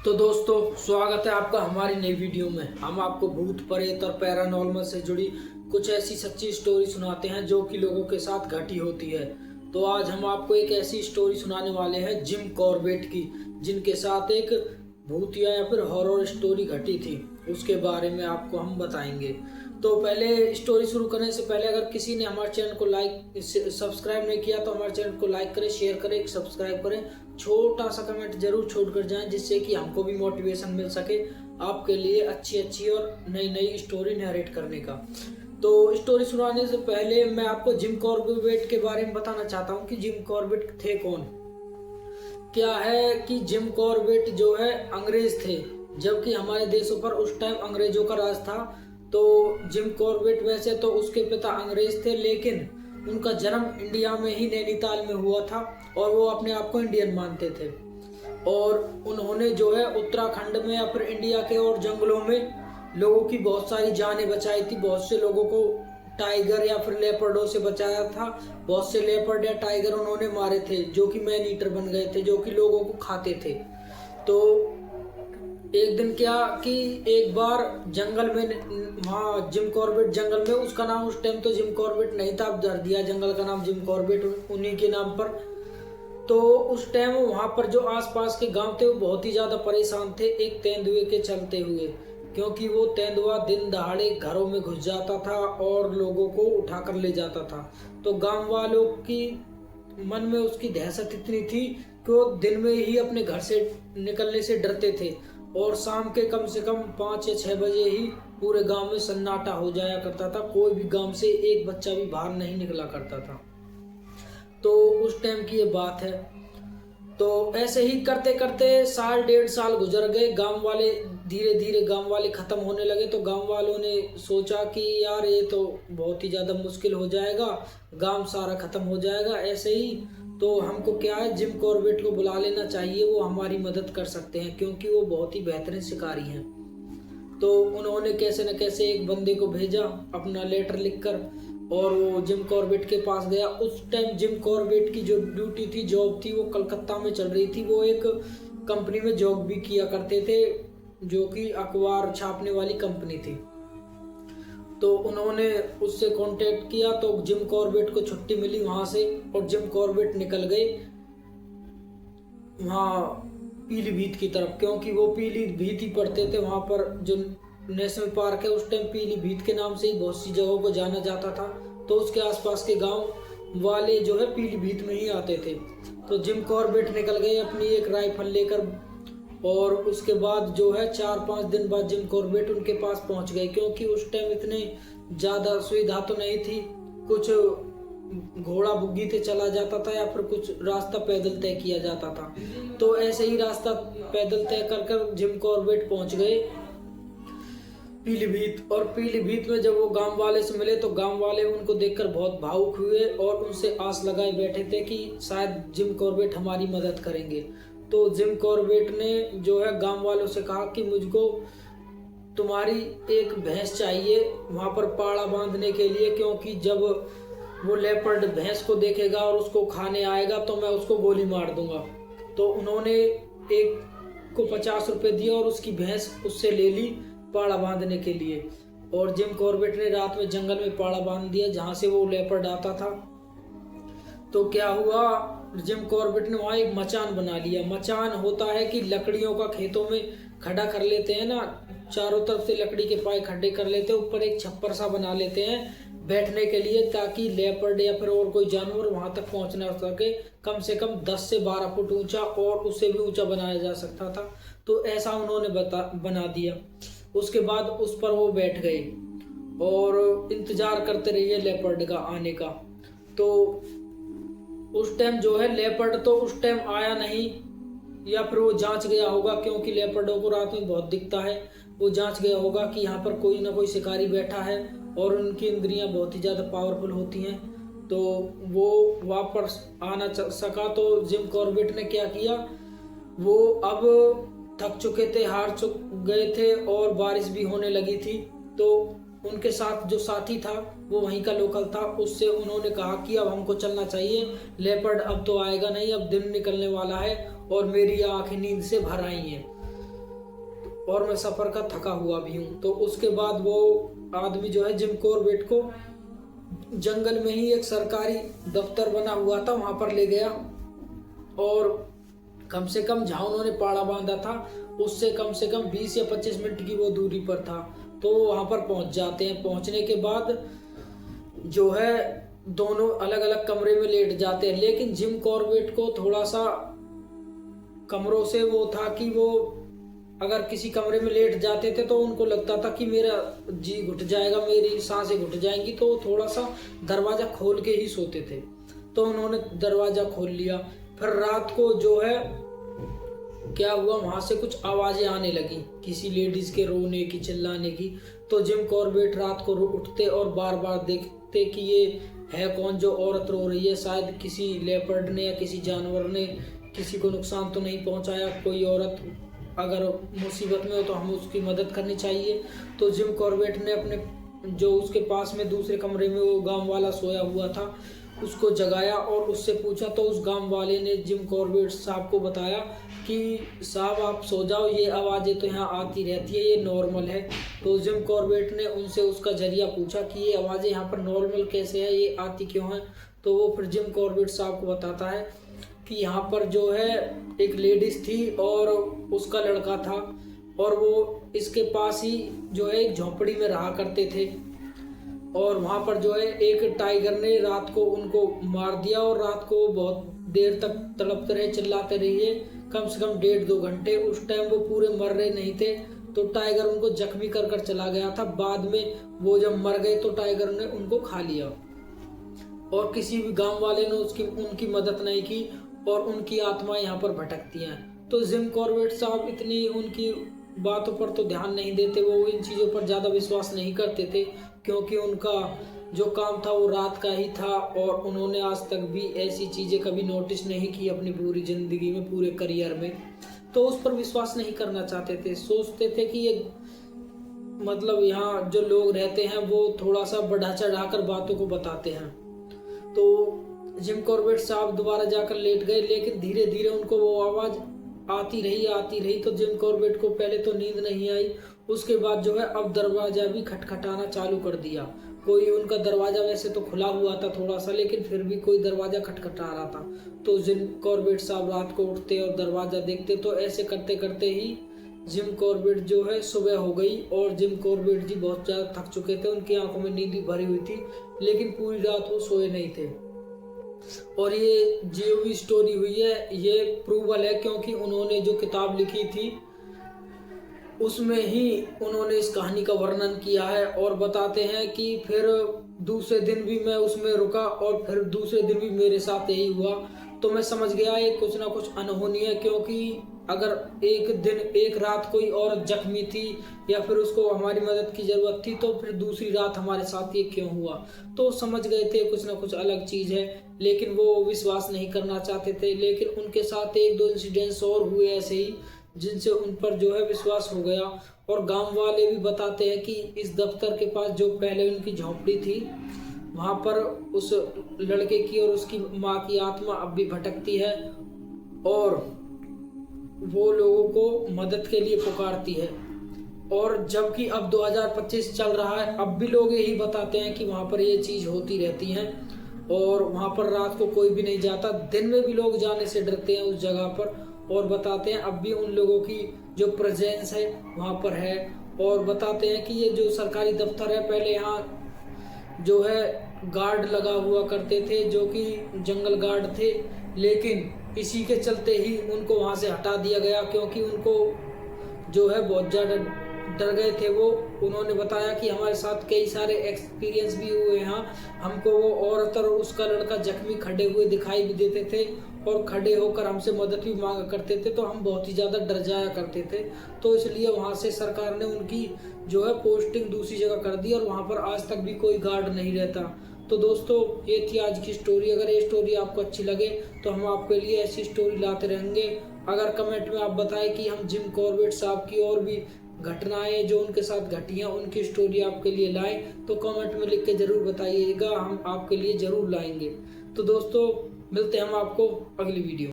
तो दोस्तों, स्वागत है आपका हमारी नई वीडियो में। हम आपको भूत प्रेत और पैरानॉर्मल से जुड़ी कुछ ऐसी सच्ची स्टोरी सुनाते हैं जो कि लोगों के साथ घटी होती है। तो आज हम आपको एक ऐसी स्टोरी सुनाने वाले हैं जिम कॉर्बेट की, जिनके साथ एक भूतिया या फिर हॉरर स्टोरी घटी थी। उसके बारे में आपको हम बताएंगे। तो पहले स्टोरी शुरू करने से पहले अगर किसी ने हमारे चैनल को सब्सक्राइब नहीं किया तो हमारे चैनल को लाइक करें, शेयर करें, सब्सक्राइब करें, छोटा सा कमेंट जरूर छोड़ कर जाएं, जिससे कि हमको भी मोटिवेशन मिल सके आपके लिए अच्छी और नई स्टोरी नरेट करने का। तो स्टोरी सुनाने से पहले मैं आपको जिम कॉर्बेट के बारे में बताना चाहता हूँ कि जिम कॉर्बेट थे कौन। क्या है कि जिम कॉर्बेट जो है अंग्रेज थे, जबकि हमारे देशों पर उस टाइम अंग्रेजों का राज था। तो जिम कॉर्बेट वैसे तो उसके पिता अंग्रेज थे, लेकिन उनका जन्म इंडिया में ही नैनीताल में हुआ था और वो अपने आप को इंडियन मानते थे। और उन्होंने जो है उत्तराखंड में या फिर इंडिया के और जंगलों में लोगों की बहुत सारी जानें बचाई थी। बहुत से लोगों को टाइगर या फिर लेपर्डों से बचाया था। बहुत से लेपर्ड या टाइगर उन्होंने मारे थे जो कि मैन ईटर बन गए थे, जो कि लोगों को खाते थे। तो एक दिन क्या कि एक बार जंगल में, वहाँ जिम कॉर्बेट जंगल में, उसका नाम उस टाइम तो जिम कॉर्बेट नहीं था, अब धर दिया जंगल का नाम जिम कॉर्बेट उन्हीं के नाम पर। तो उस टाइम वहाँ पर जो आसपास के गांव थे वो बहुत ही ज्यादा परेशान थे एक तेंदुए के चलते हुए, क्योंकि वो तेंदुआ दिन दहाड़े घरों में घुस जाता था और लोगों को उठा कर ले जाता था। तो गांव वालों की मन में उसकी दहशत इतनी थी कि वो दिन में ही अपने घर से निकलने से डरते थे और शाम के कम से कम 5 या 6 बजे ही पूरे गांव में सन्नाटा हो जाया करता था। कोई भी गांव से एक बच्चा भी बाहर नहीं निकला करता था। तो उस टाइम की ये बात है। तो ऐसे ही करते करते साल 1.5 साल गुजर गए। गांव वाले धीरे धीरे गांव वाले खत्म होने लगे। तो गांव वालों ने सोचा कि यार ये तो बहुत ही ज्यादा मुश्किल हो जाएगा, गांव सारा खत्म हो जाएगा ऐसे ही। तो हमको क्या है, जिम कॉर्बेट को बुला लेना चाहिए, वो हमारी मदद कर सकते हैं क्योंकि वो बहुत ही बेहतरीन शिकारी हैं। तो उन्होंने कैसे न कैसे एक बंदे को भेजा अपना लेटर लिखकर, और वो जिम कॉर्बेट के पास गया। उस टाइम जिम कॉर्बेट की जो ड्यूटी थी, जॉब थी, वो कलकत्ता में चल रही थी। वो एक कंपनी में जॉब भी किया करते थे जो कि अखबार छापने वाली कंपनी थी। तो उन्होंने उससे कांटेक्ट किया तो जिम कॉर्बेट को छुट्टी मिली वहां से और जिम कॉर्बेट निकल गए वहाँ पीलीभीत की तरफ, क्योंकि वो पीलीभीत ही पढ़ते थे। वहां पर जो नेशनल पार्क है उस टाइम पीलीभीत के नाम से ही बहुत सी जगहों को जाना जाता था। तो उसके आसपास के गांव वाले जो है पीलीभीत में ही आते थे। तो जिम कॉर्बेट निकल गए अपनी एक राइफल लेकर, और उसके बाद जो है 4-5 दिन बाद जिम कॉर्बेट उनके पास पहुंच गए, क्योंकि उस टाइम इतने ज्यादा सुविधा तो नहीं थी। कुछ घोड़ा बुग्गी से चला जाता था या फिर कुछ रास्ता पैदल तय किया जाता था। तो ऐसे ही रास्ता पैदल तय कर जिम कॉर्बेट पहुंच गए पीलीभीत। और पीलीभीत में जब वो गांव वाले से मिले तो गांव वाले उनको देखकर बहुत भावुक हुए और उनसे आस लगाए बैठे थे कि शायद जिम कॉर्बेट हमारी मदद करेंगे। तो जिम कॉर्बेट ने जो है गांव वालों से कहा कि मुझको तुम्हारी एक भैंस चाहिए वहां पर पाड़ा बांधने के लिए, क्योंकि जब वो लेपर्ड भैंस को देखेगा और उसको खाने आएगा तो मैं उसको गोली मार दूंगा। तो उन्होंने एक को 50 रुपए दिए और उसकी भैंस उससे ले ली पाड़ा बांधने के लिए। और जिम कॉर्बेट ने रात में जंगल में पाड़ा बांध दिया जहां से वो लेपर्ड आता था। तो क्या हुआ, जिम कॉर्बेट ने वहां एक मचान बना लिया। मचान होता है कि लकड़ियों का खेतों में खड़ा कर लेते हैं ना, चारों तरफ से लकड़ी के पाए खड्डे कर लेते हैं, ऊपर एक छप्पर सा बना लेते हैं बैठने के लिए, ताकि लेपर्ड या फिर और कोई जानवर वहां तक पहुंच ना सके। कम से कम 10 से 12 फुट ऊंचा और उससे भी ऊंचा बनाया जा सकता था। तो ऐसा उन्होंने बना दिया। उसके बाद उस पर वो बैठ गए और इंतजार करते रहिए लेपर्ड का आने का। तो उस टाइम जो है लेपर्ड तो उस टाइम आया नहीं, या फिर वो जांच गया होगा, क्योंकि लेपर्डों को रात में बहुत दिखता है। वो जांच गया होगा कि यहाँ पर कोई ना कोई शिकारी बैठा है और उनकी इंद्रियां बहुत ही ज्यादा पावरफुल होती हैं। तो वो वापस आना सका। तो जिम कॉर्बेट ने क्या किया, वो अब थक चुके थे, हार चुक गए थे और बारिश भी होने लगी थी। तो उनके साथ जो साथी था वो वहीं का लोकल था, उससे उन्होंने कहा कि अब हमको चलना चाहिए, लेपर्ड अब तो आएगा नहीं, अब दिन निकलने वाला है और मेरी आंखें नींद से भर आई हैं। और मैं सफ़र का थका हुआ भी हूँ। तो उसके बाद वो आदमी जो है जिम कॉर्बेट को जंगल में ही एक सरकारी दफ्तर बना हुआ था वहाँ पर ले गया, और कम से कम जहाँ उन्होंने पाड़ा बांधा था उससे कम से कम 20 या 25 मिनट की वो दूरी पर था। तो वहाँ पर पहुँच जाते हैं। पहुँचने के बाद जो है दोनों अलग अलग कमरे में लेट जाते हैं, लेकिन जिम कॉर्बेट को थोड़ा सा कमरों से वो था कि वो अगर किसी कमरे में लेट जाते थे तो उनको लगता था कि मेरा जी घुट जाएगा, मेरी सांसें घुट जाएंगी, तो थोड़ा सा दरवाज़ा खोल के ही सोते थे। तो उन्होंने दरवाज़ा खोल लिया। फिर रात को जो है क्या हुआ, वहाँ से कुछ आवाज़ें आने लगी, किसी लेडीज़ के रोने की, चिल्लाने की। तो जिम कॉर्बेट रात को उठते और बार बार देखते कि ये है कौन जो औरत रो रही है। शायद किसी लेपर्ड ने या किसी जानवर ने किसी को नुकसान तो नहीं पहुंचाया। कोई औरत अगर मुसीबत में हो तो हमें उसकी मदद करनी चाहिए। तो जिम कॉर्बेट ने अपने जो उसके पास में दूसरे कमरे में वो गांव वाला सोया हुआ था उसको जगाया और उससे पूछा। तो उस गांव वाले ने जिम कॉर्बेट साहब को बताया कि साहब आप सो जाओ, ये आवाज़ें तो यहाँ आती रहती है, ये नॉर्मल है। तो जिम कॉर्बेट ने उनसे उसका जरिया पूछा कि ये आवाज़ें यहाँ पर नॉर्मल कैसे है, ये आती क्यों है। तो वो फिर जिम कॉर्बेट साहब को बताता है कि यहाँ पर जो है एक लेडीज़ थी और उसका लड़का था, और वो इसके पास ही जो है एक झोंपड़ी में रहा करते थे। और वहाँ पर जो है एक टाइगर ने रात को उनको मार दिया, और रात को बहुत देर तक तड़पते रहे, चिल्लाते रहिए, कम से कम 1.5-2 घंटे। उस टाइम वो पूरे मर रहे नहीं थे, तो टाइगर उनको जख्मी कर कर चला गया था। बाद में वो जब मर गए तो टाइगर ने उनको खा लिया, और किसी भी गांव वाले ने उनकी मदद नहीं की, और उनकी आत्मा यहाँ पर भटकती हैं। तो जिम कॉर्बेट साहब इतनी उनकी बातों पर तो ध्यान नहीं देते, वो इन चीज़ों पर ज़्यादा विश्वास नहीं करते थे, क्योंकि उनका जो काम था वो रात का ही था, और उन्होंने आज तक भी ऐसी चीज़ें कभी नोटिस नहीं की अपनी पूरी ज़िंदगी में, पूरे करियर में। तो उस पर विश्वास नहीं करना चाहते थे। सोचते थे कि ये मतलब यहाँ जो लोग रहते हैं वो थोड़ा सा बढ़ा चढ़ा कर बातों को बताते हैं। तो जिम कॉर्बेट साहब दोबारा जाकर लेट गए, लेकिन धीरे धीरे उनको वो आवाज़ आती रही। तो जिम कॉर्बेट को पहले तो नींद नहीं आई, उसके बाद जो है अब दरवाज़ा भी खटखटाना चालू कर दिया। कोई उनका दरवाज़ा वैसे तो खुला हुआ था थोड़ा सा, लेकिन फिर भी कोई दरवाज़ा खटखटा रहा था। तो जिम कॉर्बेट साहब रात को उठते और दरवाज़ा देखते। तो ऐसे करते करते ही जिम कॉर्बेट जो है सुबह हो गई, और जिम कॉर्बेट जी बहुत ज़्यादा थक चुके थे, उनकी आंखों में नींद भरी हुई थी, लेकिन पूरी रात वो सोए नहीं थे। और ये जो भी स्टोरी हुई है ये प्रूवल है, क्योंकि उन्होंने जो किताब लिखी थी उसमें ही उन्होंने इस कहानी का वर्णन किया है। और बताते हैं कि फिर दूसरे दिन भी मैं उसमें रुका, और फिर दूसरे दिन भी मेरे साथ यही हुआ। तो मैं समझ गया ये कुछ ना कुछ अनहोनी है, क्योंकि अगर एक रात कोई औरत जख्मी थी या फिर उसको हमारी मदद की ज़रूरत थी, तो फिर दूसरी रात हमारे साथ ये क्यों हुआ। तो समझ गए थे कुछ ना कुछ अलग चीज़ है, लेकिन वो विश्वास नहीं करना चाहते थे। लेकिन उनके साथ 1-2 इंसिडेंट्स और हुए ऐसे ही, जिनसे उन पर जो है विश्वास हो गया। और गांव वाले भी बताते हैं कि इस दफ्तर के पास जो पहले उनकी झोंपड़ी थी, वहाँ पर उस लड़के की और उसकी माँ की आत्मा अब भी भटकती है, और वो लोगों को मदद के लिए पुकारती है। और जबकि अब 2025 चल रहा है, अब भी लोग यही बताते हैं कि वहाँ पर ये चीज़ होती रहती है, और वहाँ पर रात को कोई भी नहीं जाता, दिन में भी लोग जाने से डरते हैं उस जगह पर। और बताते हैं अब भी उन लोगों की जो प्रेजेंस है वहाँ पर है। और बताते हैं कि ये जो सरकारी दफ्तर है, पहले यहाँ जो है गार्ड लगा हुआ करते थे, जो कि जंगल गार्ड थे, लेकिन इसी के चलते ही उनको वहाँ से हटा दिया गया, क्योंकि उनको जो है बहुत ज़्यादा डर गए थे वो। उन्होंने बताया कि हमारे साथ कई सारे एक्सपीरियंस भी हुए हैं, हमको वो औरत और उसका लड़का जख्मी खड़े हुए दिखाई भी देते थे, और खड़े होकर हमसे मदद भी मांगा करते थे, तो हम बहुत ही ज़्यादा डर जाया करते थे। तो इसलिए वहाँ से सरकार ने उनकी जो है पोस्टिंग दूसरी जगह कर दी, और वहाँ पर आज तक भी कोई गार्ड नहीं रहता। तो दोस्तों ये थी आज की स्टोरी। अगर ये स्टोरी आपको अच्छी लगे तो हम आपके लिए ऐसी स्टोरी लाते रहेंगे। अगर कमेंट में आप बताएं कि हम जिम कॉर्बेट साहब की और भी घटनाएं जो उनके साथ घटी हैं उनकी स्टोरी आपके लिए लाएं, तो कमेंट में लिख के ज़रूर बताइएगा, हम आपके लिए ज़रूर लाएंगे। तो दोस्तों मिलते हैं हम आपको अगली वीडियो।